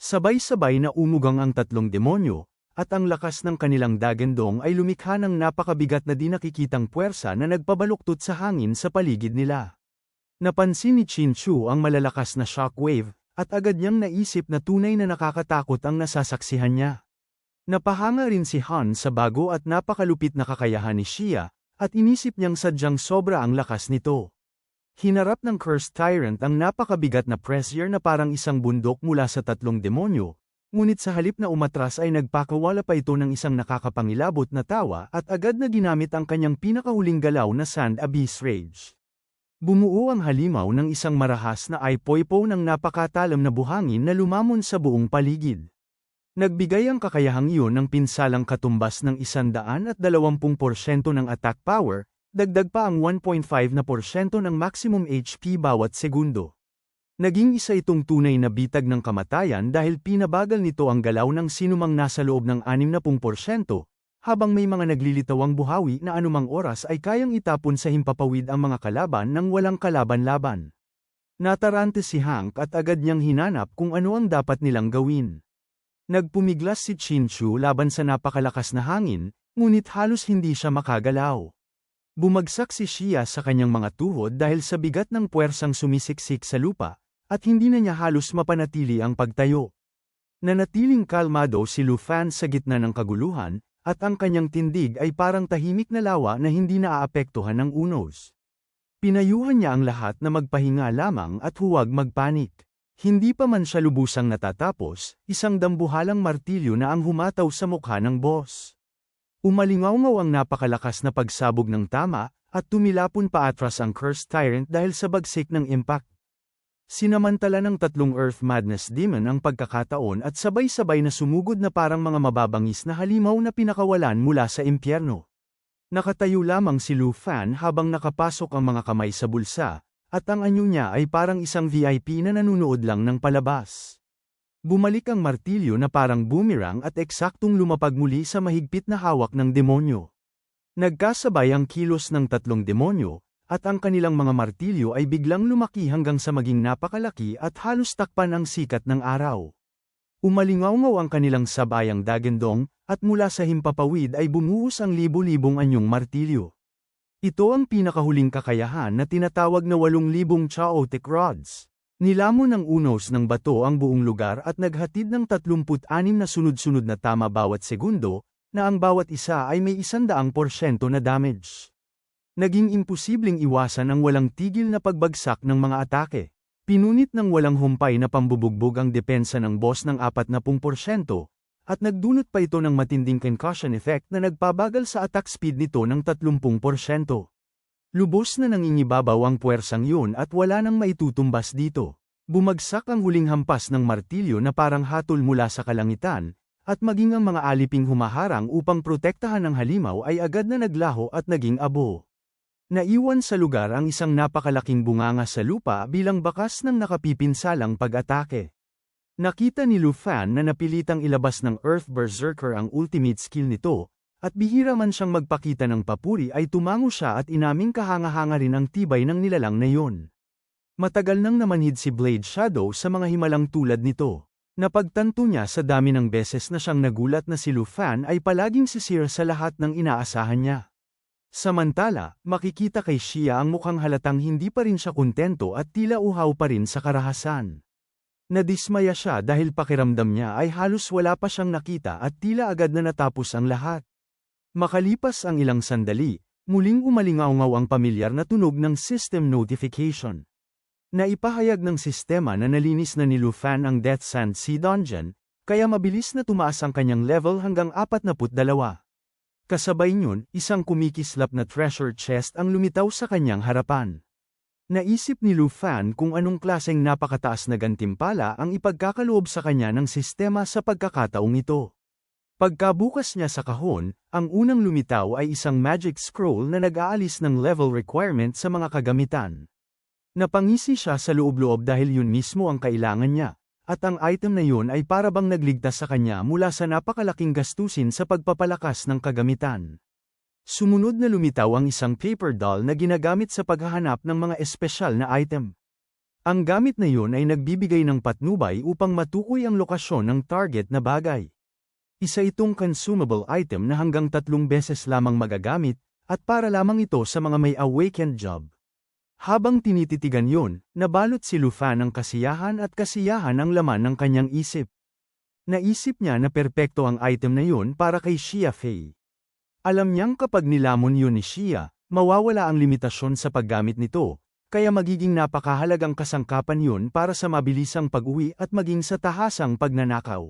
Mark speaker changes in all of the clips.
Speaker 1: Sabay-sabay na umugang ang tatlong demonyo, at ang lakas ng kanilang dagandong ay lumikha ng napakabigat na di nakikitang puwersa na nagpabaluktot sa hangin sa paligid nila. Napansin ni Chinchu ang malalakas na shockwave, at agad niyang naisip na tunay na nakakatakot ang nasasaksihan niya. Napahanga rin si Han sa bago at napakalupit na kakayahan ni Xia, at inisip niyang sadyang sobra ang lakas nito. Hinarap ng Cursed Tyrant ang napakabigat na pressure na parang isang bundok mula sa tatlong demonyo, ngunit sa halip na umatras ay nagpakawala pa ito ng isang nakakapangilabot na tawa at agad na ginamit ang kanyang pinakahuling galaw na Sand Abyss Rage. Bumuo ang halimaw ng isang marahas na ay-poy-po ng napakatalam na buhangin na lumamon sa buong paligid. Nagbigay ang kakayahang iyon ng pinsalang katumbas ng 120% ng attack power, dagdag pa ang 1.5% ng maximum HP bawat segundo. Naging isa itong tunay na bitag ng kamatayan dahil pinabagal nito ang galaw ng sinumang nasa loob ng 60%, habang may mga naglilitawang buhawi na anumang oras ay kayang itapon sa himpapawid ang mga kalaban nang walang kalaban-laban. Natarante si Hank at agad niyang hinanap kung ano ang dapat nilang gawin. Nagpumiglas si Chinchu laban sa napakalakas na hangin, ngunit halos hindi siya makagalaw. Bumagsak si Xia sa kanyang mga tuhod dahil sa bigat ng puwersang sumisiksik sa lupa, at hindi na niya halos mapanatili ang pagtayo. Nanatiling kalmado si Lu Fan sa gitna ng kaguluhan, at ang kanyang tindig ay parang tahimik na lawa na hindi naaapektuhan ng unos. Pinayuhan niya ang lahat na magpahinga lamang at huwag magpanik. Hindi pa man siya lubusang natatapos, isang dambuhalang martilyo na ang humataw sa mukha ng boss. Umalingaw-ngaw ang napakalakas na pagsabog ng tama, at tumilapon paatras ang Cursed Tyrant dahil sa bagsik ng impact. Sinamantala ng tatlong Earth Madness Demon ang pagkakataon at sabay-sabay na sumugod na parang mga mababangis na halimaw na pinakawalan mula sa impyerno. Nakatayo lamang si Lu Fan habang nakapasok ang mga kamay sa bulsa, at ang anyo niya ay parang isang VIP na nanunood lang ng palabas. Bumalik ang martilyo na parang boomerang at eksaktong lumapag muli sa mahigpit na hawak ng demonyo. Nagkasabay ang kilos ng tatlong demonyo, at ang kanilang mga martilyo ay biglang lumaki hanggang sa maging napakalaki at halos takpan ang sikat ng araw. Umalingaw-ngaw ang kanilang sabayang dagandong, at mula sa himpapawid ay bumuhos ang libo-libong anyong martilyo. Ito ang pinakahuling kakayahan na tinatawag na 8,000 chaotic rods. Nilamon ng unos ng bato ang buong lugar at naghatid ng 36 na sunod-sunod na tama bawat segundo, na ang bawat isa ay may 100% na damage. Naging imposibleng iwasan ang walang tigil na pagbagsak ng mga atake. Pinunit ng walang humpay na pambubugbog ang depensa ng boss ng 40%, at nagdunot pa ito ng matinding concussion effect na nagpabagal sa attack speed nito ng 30%. Lubos na nangingibabaw ang puwersang yun at wala nang maitutumbas dito. Bumagsak ang huling hampas ng martilyo na parang hatol mula sa kalangitan, at maging ang mga aliping humaharang upang protektahan ang halimaw ay agad na naglaho at naging abo. Naiwan sa lugar ang isang napakalaking bunganga sa lupa bilang bakas ng nakapipinsalang pag-atake. Nakita ni Lu Fan na napilitang ilabas ng Earth Berserker ang ultimate skill nito, at bihira man siyang magpakita ng papuri ay tumango siya at inaming kahanga-hanga rin ang tibay ng nilalang na yun. Matagal nang namanhid si Blade Shadow sa mga himalang tulad nito. Napagtanto niya sa dami ng beses na siyang nagulat na si Lu Fan ay palaging sisira sa lahat ng inaasahan niya. Samantala, makikita kay Xia ang mukhang halatang hindi pa rin siya kontento at tila uhaw pa rin sa karahasan. Nadismaya siya dahil pakiramdam niya ay halos wala pa siyang nakita at tila agad na natapos ang lahat. Makalipas ang ilang sandali, muling umalingaw-ngaw ang pamilyar na tunog ng system notification. Naipahayag ng sistema na nalinis na ni Lu Fan ang Death Sand Sea Dungeon, kaya mabilis na tumaas ang kanyang level hanggang 42. Kasabay niyon, isang kumikislap na treasure chest ang lumitaw sa kanyang harapan. Naisip ni Lu Fan kung anong klaseng napakataas na gantimpala ang ipagkakaloob sa kanya ng sistema sa pagkakataong ito. Pagkabukas niya sa kahon, ang unang lumitaw ay isang magic scroll na nag-aalis ng level requirement sa mga kagamitan. Napangisi siya sa loob-loob dahil yun mismo ang kailangan niya, at ang item na yun ay parabang nagligtas sa kanya mula sa napakalaking gastusin sa pagpapalakas ng kagamitan. Sumunod na lumitaw ang isang paper doll na ginagamit sa paghahanap ng mga espesyal na item. Ang gamit na yun ay nagbibigay ng patnubay upang matukoy ang lokasyon ng target na bagay. Isa itong consumable item na hanggang 3 beses lamang magagamit, at para lamang ito sa mga may awakened job. Habang tinititigan yun, nabalot si Lufan ng kasiyahan at kasiyahan ang laman ng kanyang isip. Naisip niya na perpekto ang item na yun para kay Xia Fei. Alam niyang kapag nilamon yun ni Xia, mawawala ang limitasyon sa paggamit nito, kaya magiging napakahalagang kasangkapan yun para sa mabilisang pag-uwi at maging sa tahasang pagnanakaw.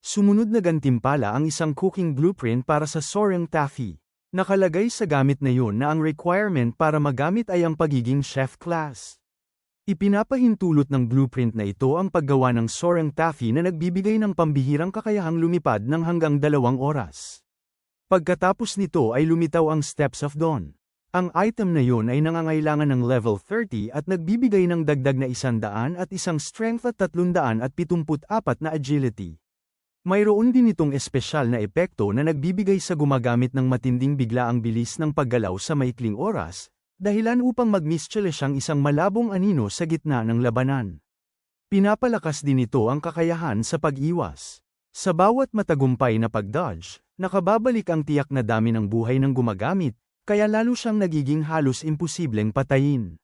Speaker 1: Sumunod na gantimpala ang isang cooking blueprint para sa Soaring Taffy. Nakalagay sa gamit na yun na ang requirement para magamit ay ang pagiging chef class. Ipinapahintulot ng blueprint na ito ang paggawa ng Soaring Taffy na nagbibigay ng pambihirang kakayahang lumipad ng hanggang 2 oras. Pagkatapos nito ay lumitaw ang Steps of Dawn. Ang item na yun ay nangangailangan ng level 30 at nagbibigay ng dagdag na 100 at isang strength at 374 na agility. Mayroon din itong espesyal na epekto na nagbibigay sa gumagamit ng matinding biglaang bilis ng paggalaw sa maikling oras, dahilan upang mag-mischievous ang isang malabong anino sa gitna ng labanan. Pinapalakas din ito ang kakayahan sa pag-iwas. Sa bawat matagumpay na pag-dodge, nakababalik ang tiyak na dami ng buhay ng gumagamit, kaya lalo siyang nagiging halos imposibleng patayin.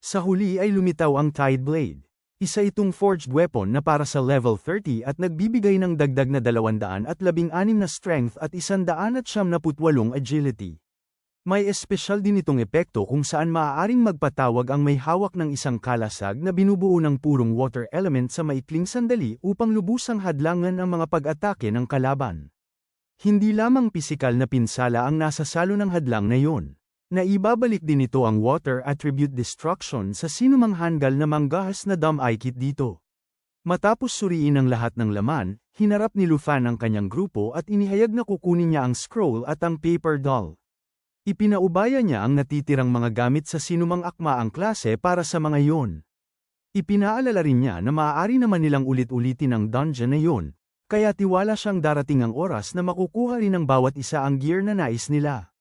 Speaker 1: Sa huli ay lumitaw ang Tide Blade. Isa itong forged weapon na para sa level 30 at nagbibigay ng dagdag na 216 na strength at 178 agility. May espesyal din itong epekto kung saan maaaring magpatawag ang may hawak ng isang kalasag na binubuo ng purong water element sa maikling sandali upang lubusang hadlangan ang mga pag-atake ng kalaban. Hindi lamang pisikal na pinsala ang nasasalo ng hadlang na yon. Naibabalik din ito ang water attribute destruction sa sinumang handgal na manggahas na damay-kit dito. Matapos suriin ang lahat ng laman, hinarap ni Lufan ang kanyang grupo at inihayag na kukunin niya ang scroll at ang paper doll. Ipinaubaya niya ang natitirang mga gamit sa sinumang akmaang klase para sa mga yon. Ipinaalala rin niya na maaari naman nilang ulit-ulitin ang dungeon na yon, kaya tiwala siyang darating ang oras na makukuha rin ng bawat isa ang gear na nais nila.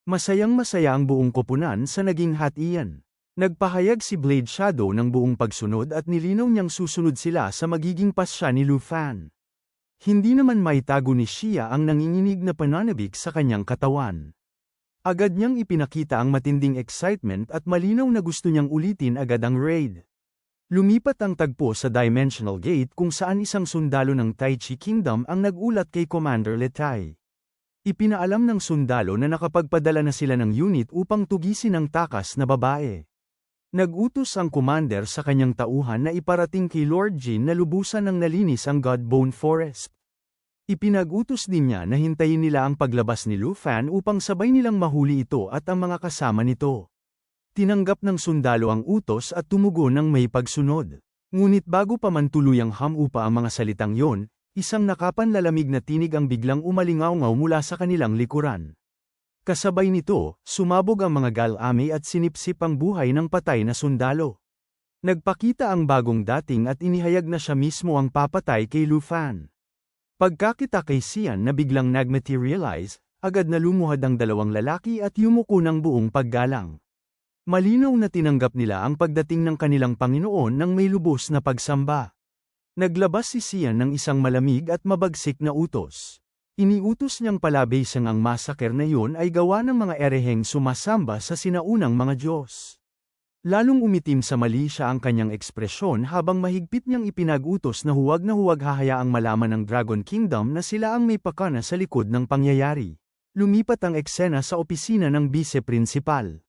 Speaker 1: Masayang-masaya ang buong koponan sa naging hatian. Nagpahayag si Blade Shadow ng buong pagsunod at nilinaw niyang susunod sila sa magiging pasya ni Lufan. Hindi naman maitago ni Xia ang nanginginig na pananabik sa kanyang katawan. Agad niyang ipinakita ang matinding excitement at malinaw na gusto niyang ulitin agad ang raid. Lumipat ang tagpo sa Dimensional Gate kung saan isang sundalo ng Tai Chi Kingdom ang nagulat kay Commander Letai. Ipinaalam ng sundalo na nakapagpadala na sila ng unit upang tugisin ang takas na babae. Nagutos ang commander sa kanyang tauhan na iparating kay Lord Jin na lubusan ng nalinis ang Godbone Forest. Ipinagutos din niya na hintayin nila ang paglabas ni Lufan upang sabay nilang mahuli ito at ang mga kasama nito. Tinanggap ng sundalo ang utos at tumugon ng may pagsunod. Ngunit bago pa man tuluyang hamupa ang mga salitang yon, isang nakapanlalamig na tinig ang biglang umalingaw-ngaw mula sa kanilang likuran. Kasabay nito, sumabog ang mga galame at sinipsip ang buhay ng patay na sundalo. Nagpakita ang bagong dating at inihayag na siya mismo ang papatay kay Lufan. Pagkakita kay Xian na biglang nag-materialize, agad na lumuhad ang dalawang lalaki at yumuko ng buong paggalang. Malinaw na tinanggap nila ang pagdating ng kanilang Panginoon ng may lubos na pagsamba. Naglabas si Xian ng isang malamig at mabagsik na utos. Iniutos niyang palabasin ang massacre na yun ay gawa ng mga ereheng sumasamba sa sinaunang mga Diyos. Lalong umitim sa mali siya ang kanyang ekspresyon habang mahigpit niyang ipinag-utos na huwag hahayaang malaman ng Dragon Kingdom na sila ang may pakana sa likod ng pangyayari. Lumipat ang eksena sa opisina ng bise-prinsipal.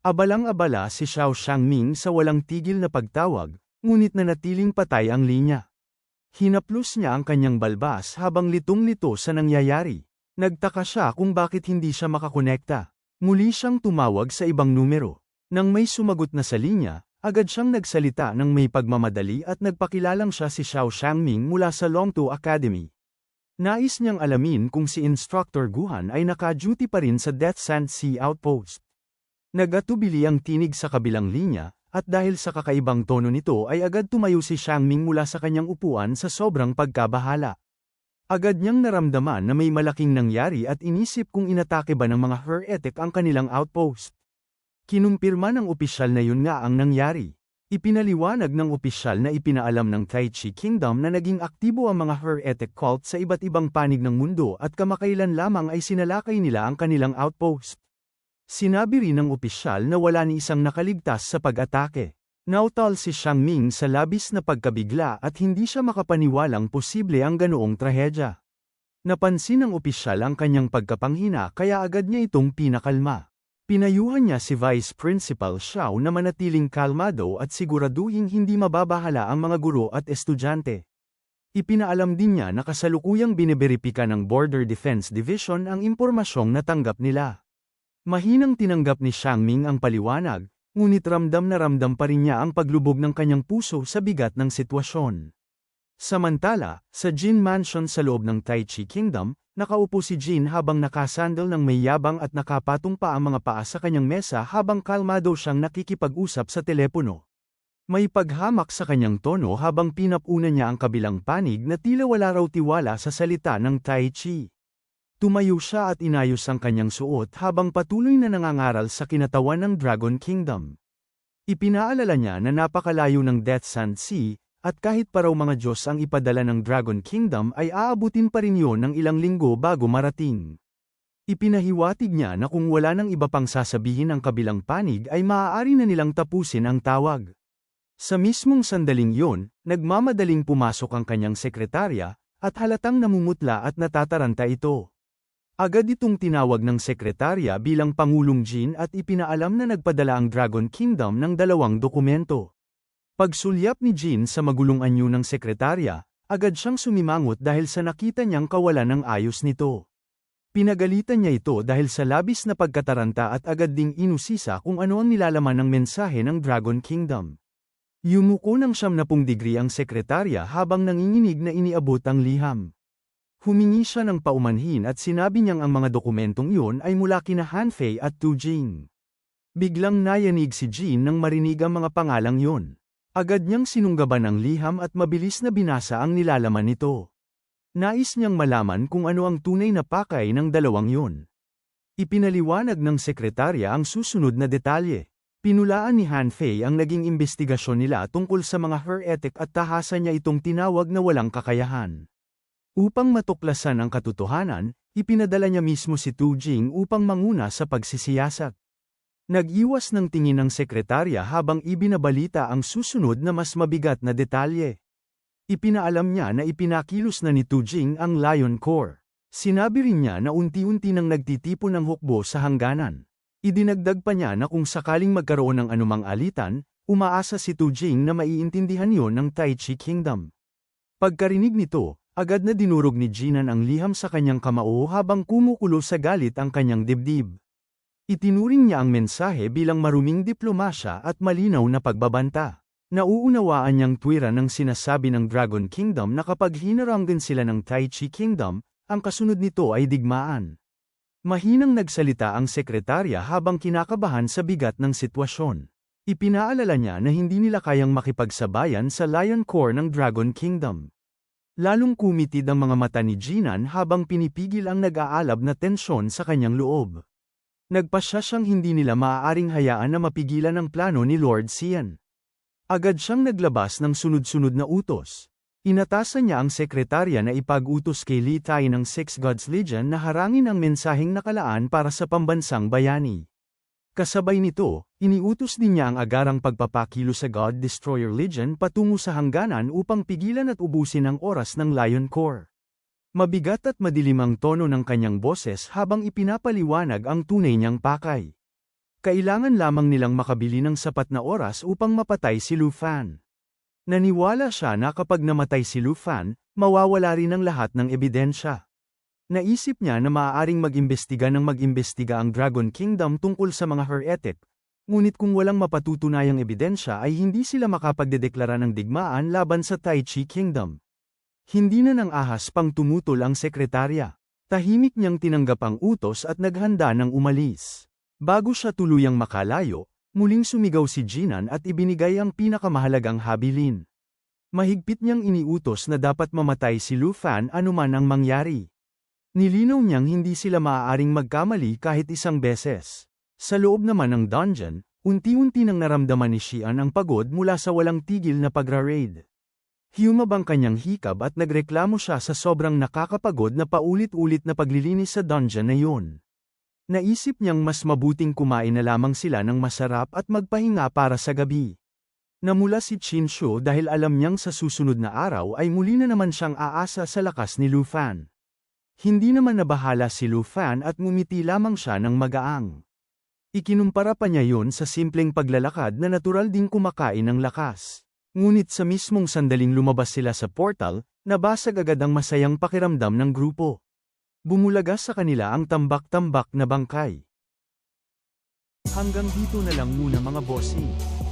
Speaker 1: Abalang-abala si Xiao Xiangming sa walang tigil na pagtawag, ngunit nanatiling patay ang linya. Hinaplos niya ang kanyang balbas habang litong-lito sa nangyayari. Nagtaka siya kung bakit hindi siya makakonekta. Muli siyang tumawag sa ibang numero. Nang may sumagot na sa linya, agad siyang nagsalita ng may pagmamadali at nagpakilalang siya si Xiao Xiangming mula sa Longtu Academy. Nais niyang alamin kung si Instructor Guhan ay naka-duty pa rin sa Death Sand Sea Outpost. Nagatubili ang tinig sa kabilang linya, at dahil sa kakaibang tono nito ay agad tumayo si Xiangming mula sa kanyang upuan sa sobrang pagkabahala. Agad niyang naramdaman na may malaking nangyari at inisip kung inatake ba ng mga heretic ang kanilang outpost. Kinumpirma ng opisyal na yun nga ang nangyari. Ipinaliwanag ng opisyal na ipinaalam ng Tai Chi Kingdom na naging aktibo ang mga heretic cult sa iba't ibang panig ng mundo at kamakailan lamang ay sinalakay nila ang kanilang outpost. Sinabi rin ng opisyal na wala ni isang nakaligtas sa pag-atake. Nautal si Xiang Ming sa labis na pagkabigla at hindi siya makapaniwalang posible ang ganoong trahedya. Napansin ng opisyal ang kanyang pagkapanghina kaya agad niya itong pinakalma. Pinayuhan niya si Vice Principal Xiao na manatiling kalmado at siguraduhing hindi mababahala ang mga guro at estudyante. Ipinaalam din niya na kasalukuyang biniberipika ng Border Defense Division ang impormasyong natanggap nila. Mahinang tinanggap ni Xiang Ming ang paliwanag, ngunit ramdam na ramdam pa rin niya ang paglubog ng kanyang puso sa bigat ng sitwasyon. Samantala, sa Jin Mansion sa loob ng Tai Chi Kingdom, nakaupo si Jin habang nakasandal ng may yabang at nakapatong pa ang mga paa sa kanyang mesa habang kalmado siyang nakikipag-usap sa telepono. May paghamak sa kanyang tono habang pinapuna niya ang kabilang panig na tila wala raw tiwala sa salita ng Tai Chi. Tumayo siya at inayos ang kanyang suot habang patuloy na nangangaral sa kinatawan ng Dragon Kingdom. Ipinaalala niya na napakalayo ng Death Sand Sea, at kahit pa raw mga Diyos ang ipadala ng Dragon Kingdom ay aabutin pa rin yon ng ilang linggo bago marating. Ipinahiwatig niya na kung wala nang iba pang sasabihin ang kabilang panig ay maaari na nilang tapusin ang tawag. Sa mismong sandaling yon, nagmamadaling pumasok ang kanyang sekretarya, at halatang namumutla at natataranta ito. Agad itong tinawag ng sekretarya bilang Pangulong Jin at ipinaalam na nagpadala ang Dragon Kingdom ng 2 dokumento. Pagsulyap ni Jin sa magulong anyo ng sekretarya, agad siyang sumimangot dahil sa nakita niyang kawalan ng ayos nito. Pinagalitan niya ito dahil sa labis na pagkataranta at agad ding inusisa kung ano ang nilalaman ng mensahe ng Dragon Kingdom. Yumuko ng 70 degree ang sekretarya habang nanginginig na iniabot ang liham. Humingi siya ng paumanhin at sinabi niyang ang mga dokumentong iyon ay mula kina Han Fei at Tu Jing. Biglang nayanig si Jin nang marinig ang mga pangalang iyon. Agad niyang sinunggaban ang liham at mabilis na binasa ang nilalaman nito. Nais niyang malaman kung ano ang tunay na pakay ng dalawang yun. Ipinaliwanag ng sekretarya ang susunod na detalye. Pinulaan ni Han Fei ang naging investigasyon nila tungkol sa mga heretic at tahasan niya itong tinawag na walang kakayahan. Upang matuklasan ang katotohanan, ipinadala niya mismo si Tu Jing upang manguna sa pagsisiyasat. Nag-iwas ng tingin ng sekretarya habang ibinabalita ang susunod na mas mabigat na detalye. Ipinaalam niya na ipinakilos na ni Tu Jing ang Lion Core. Sinabi rin niya na unti-unti nang nagtitipon ng hukbo sa hangganan. Idinagdag pa niya na kung sakaling magkaroon ng anumang alitan, umaasa si Tu Jing na maiintindihan yon ng Tai Chi Kingdom. Pagkarinig nito, agad na dinurog ni Jinan ang liham sa kanyang kamao habang kumukulo sa galit ang kanyang dibdib. Itinuring niya ang mensahe bilang maruming diplomasya at malinaw na pagbabanta. Nauunawaan niyang tuwira ng sinasabi ng Dragon Kingdom na kapag hinaranggan sila ng Tai Chi Kingdom, ang kasunod nito ay digmaan. Mahinang nagsalita ang sekretarya habang kinakabahan sa bigat ng sitwasyon. Ipinaalala niya na hindi nila kayang makipagsabayan sa Lion Core ng Dragon Kingdom. Lalong kumitid ang mga mata ni Jinan habang pinipigil ang nag-aalab na tensyon sa kanyang loob. Nagpasya siyang hindi nila maaaring hayaan na mapigilan ang plano ni Lord Xian. Agad siyang naglabas ng sunod-sunod na utos. Inatasan niya ang sekretarya na ipag-utos kay Li Tai ng Six Gods Legion na harangin ang mensaheng nakalaan para sa pambansang bayani. Kasabay nito, iniutos din niya ang agarang pagpapakilo sa God Destroyer Legion patungo sa hangganan upang pigilan at ubusin ang oras ng Lion Core. Mabigat at madilim ang tono ng kanyang boses habang ipinapaliwanag ang tunay niyang pakay. Kailangan lamang nilang makabili ng sapat na oras upang mapatay si Lu Fan. Naniwala siya na kapag namatay si Lu Fan, mawawala rin ang lahat ng ebidensya. Naisip niya na maaaring mag-imbestiga ang Dragon Kingdom tungkol sa mga heretic, ngunit kung walang mapatutunayang ebidensya ay hindi sila makapagdedeklara ng digmaan laban sa Tai Chi Kingdom. Hindi na nang ahas pang tumutol ang sekretarya. Tahimik niyang tinanggap ang utos at naghanda ng umalis. Bago siya tuluyang makalayo, muling sumigaw si Jinan at ibinigay ang pinakamahalagang habilin. Mahigpit niyang iniutos na dapat mamatay si Lu Fan anuman ang mangyari. Nilinaw niyang hindi sila maaaring magkamali kahit isang beses. Sa loob naman ng dungeon, Unti-unti nang naramdaman ni Xian ang pagod mula sa walang tigil na pagra-raid. Humabang kanyang hikab at nagreklamo siya sa sobrang nakakapagod na paulit-ulit na paglilinis sa dungeon na yun. Naisip niyang mas mabuting kumain na lamang sila ng masarap at magpahinga para sa gabi. Namula si Qin Shu dahil alam niyang sa susunod na araw ay muli na naman siyang aasa sa lakas ni Lu Fan. Hindi naman nabahala si Lu Fan at ngumiti lamang siya ng magaang. Ikinumpara pa niya yon sa simpleng paglalakad na natural ding kumakain ng lakas. Ngunit sa mismong sandaling lumabas sila sa portal, nabasag agad ang masayang pakiramdam ng grupo. Bumulaga sa kanila ang tambak-tambak na bangkay. Hanggang dito na lang muna mga bossing.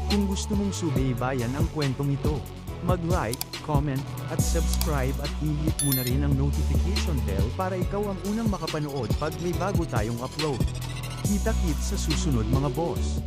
Speaker 1: Kung gusto mong subaybayan ang kwentong ito, mag-like, comment, at subscribe at i-hit mo na rin ang notification bell para ikaw ang unang makapanood pag may bago tayong upload. Kita-kits sa susunod mga boss.